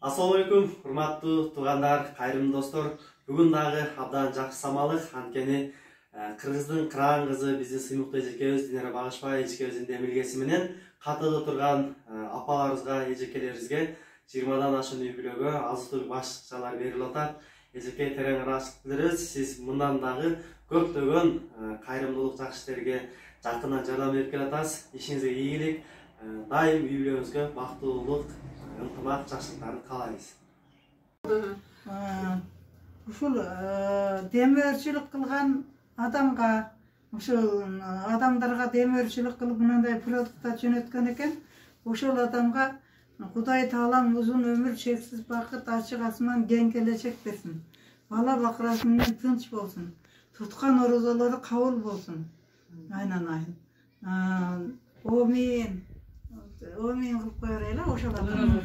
Assalamu alaikum, урматтуу туугандар, кайрымдуу достор. Бүгүн дагы абдан жакшы самалык, анткени Кыргыздын кыран кызы биздин сыймыктуу эжекебиз Динара Багышбай эжекебиздин демилгеси менен катыда турган апаларыбызга, эжекелерибизге 20дан ашуун үй-бүлөгө азык-түлүк башчалар берилип атат. Эжеке терең ыраазычылык билдиребиз. Сиз мындан дагы көптөгөн кайрымдуулук жакшы иштерге жакындан жардам берип келатасыз. Ишиңизге ийгилик, дайым үй-бүлөңүзгө бактылуулук, ынтымак, жакшылыктарды каалайбыз. Ушул демөөрчүлүк кылган адамга, ушул адамдарга демөөрчүлүк кылып мындай продукттар жөнөткөн экен. Ошол адамга Кудай Таалам узун өмүр, чексиз бакыт, ачык асман, кең келечек берсин. Бала бакырасы менен тынч болсун. Туткан орозолору кабыл болсун. Айнан айын. Омин. Омин кылып коёр эле ошол адамга.